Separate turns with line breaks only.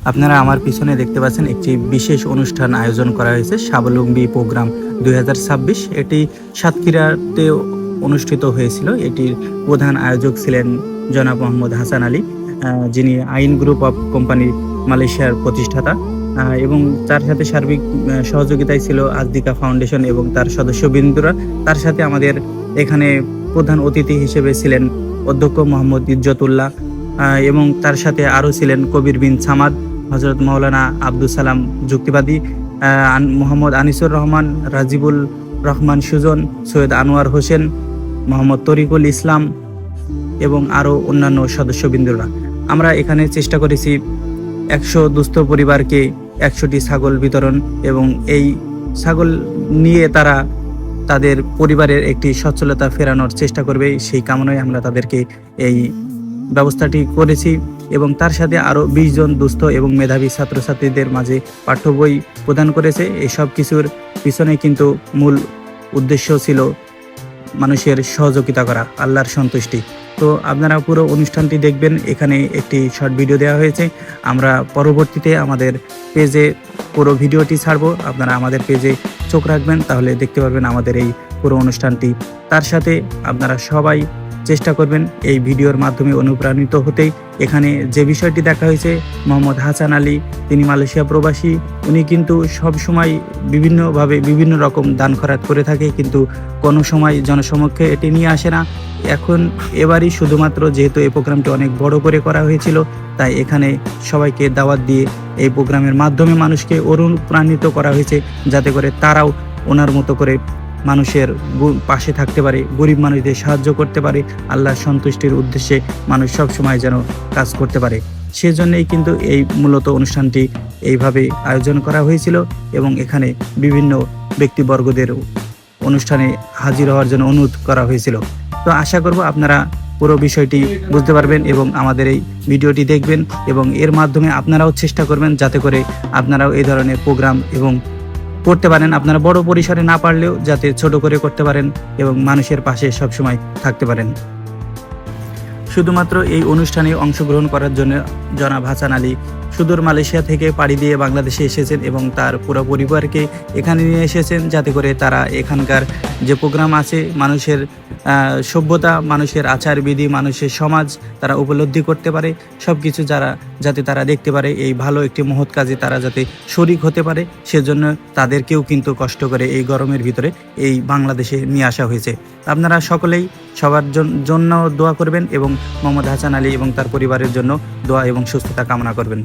আপনারা আমার পিছনে দেখতে পাচ্ছেন একটি বিশেষ অনুষ্ঠান আয়োজন করা হয়েছে, স্বাবলম্বী প্রোগ্রাম 2026। এটি সাতক্ষীরাতে অনুষ্ঠিত হয়েছিল। এটির প্রধান আয়োজক ছিলেন জনাব মোহাম্মদ হাসান আলী, যিনি আইন গ্রুপ অফ কোম্পানি মালয়েশিয়ার প্রতিষ্ঠাতা, এবং তার সাথে সার্বিক সহযোগিতায় ছিল আজদিকা ফাউন্ডেশন এবং তার সদস্যবৃন্দরা। তার সাথে আমাদের এখানে প্রধান অতিথি হিসেবে ছিলেন অধ্যক্ষ মোহাম্মদ ইজ্জতুল্লাহ, এবং তার সাথে আরও ছিলেন কবির বিন সামাদ, হজরত মৌলানা আব্দুল সালাম যুক্তিবাদী, মোহাম্মদ আনিসুর রহমান, রাজিবুল রহমান সুজন, সৈয়দ আনোয়ার হোসেন, মোহাম্মদ তরিকুল ইসলাম এবং আরও অন্যান্য সদস্যবৃন্দরা। আমরা এখানে চেষ্টা করেছি 100 দুস্থ পরিবারকে 100টি ছাগল বিতরণ, এবং এই ছাগল নিয়ে তারা তাদের পরিবারের একটি সচ্ছলতা ফেরানোর চেষ্টা করবে, সেই কামনায় আমরা তাদেরকে এই ব্যবস্থাটি করেছি। এবং তার সাথে আরও 20 জন দুস্থ এবং মেধাবী ছাত্রছাত্রীদের মাঝে পাঠ্য বই প্রদান করেছে। এই সব কিছুর পিছনে কিন্তু মূল উদ্দেশ্য ছিল মানুষের সহযোগিতা করা, আল্লাহর সন্তুষ্টি। তো আপনারা পুরো অনুষ্ঠানটি দেখবেন। এখানে একটি শর্ট ভিডিও দেওয়া হয়েছে। আমরা পরবর্তীতে আমাদের পেজে পুরো ভিডিওটি ছাড়বো, আপনারা আমাদের পেজে চোখ রাখবেন, তাহলে দেখতে পারবেন আমাদের এই পুরো অনুষ্ঠানটি। তার সাথে আপনারা সবাই চেষ্টা করবেন এই ভিডিওর মাধ্যমে অনুপ্রাণিত হতে। এখানে যে বিষয়টি দেখা হয়েছে, মোহাম্মদ হাসান আলী, তিনি মালয়েশিয়া প্রবাসী। উনি কিন্তু সব সময় বিভিন্নভাবে বিভিন্ন রকম দান খয়রাত করে থাকে, কিন্তু কোনো সময় জনসমক্ষে এটি নিয়ে আসে না। এবারই শুধুমাত্র, যেহেতু এই প্রোগ্রামটি অনেক বড় করে করা হয়েছিল, তাই এখানে সবাইকে দাওয়াত দিয়ে এই প্রোগ্রামের মাধ্যমে মানুষকে অনুপ্রাণিত করা হয়েছে, যাতে করে তারাও ওনার মতো করে মানুষের পাশে থাকতে পারে, গরিব মানুষদের সাহায্য করতে পারে, আল্লাহর সন্তুষ্টির উদ্দেশ্যে মানুষ সব সময় যেন কাজ করতে পারে। সেজন্যই কিন্তু এই মূলত অনুষ্ঠানটি এইভাবে আয়োজন করা হয়েছিল, এবং এখানে বিভিন্ন ব্যক্তিবর্গদের অনুষ্ঠানে হাজির হওয়ার জন্য অনুরোধ করা হয়েছিল। তো আশা করব আপনারা পুরো বিষয়টি বুঝতে পারবেন এবং আমাদের এই ভিডিওটি দেখবেন, এবং এর মাধ্যমে আপনারাও চেষ্টা করবেন যাতে করে আপনারাও এই ধরনের প্রোগ্রাম এবং করতে পারেন। আপনারা বড় পরিসরে না পারলেও যাতে ছোট করে করতে পারেন এবং মানুষের পাশে সবসময় থাকতে পারেন। শুধুমাত্র এই অনুষ্ঠানে অংশগ্রহণ করার জন্য জনাব হাসান আলী সুদূর মালয়েশিয়া থেকে পাড়ি দিয়ে বাংলাদেশে এসেছেন, এবং তার পুরো পরিবারকে এখানে নিয়ে এসেছেন, যাতে করে তারা এখানকার যে প্রোগ্রাম আছে, মানুষের সভ্যতা, মানুষের আচারবিধি, মানুষের সমাজ তারা উপলব্ধি করতে পারে, সব কিছু যাতে তারা দেখতে পারে, এই ভালো একটি মহৎ কাজে তারা যাতে শরিক হতে পারে, সেজন্য তাদেরকেও কিন্তু কষ্ট করে এই গরমের ভিতরে এই বাংলাদেশে নিয়ে আসা হয়েছে। আপনারা সকলেই সবার জন্য দোয়া করবেন, এবং মোহাম্মদ হাসান আলী এবং তার পরিবারের জন্য দোয়া এবং সুস্থতা কামনা করবেন।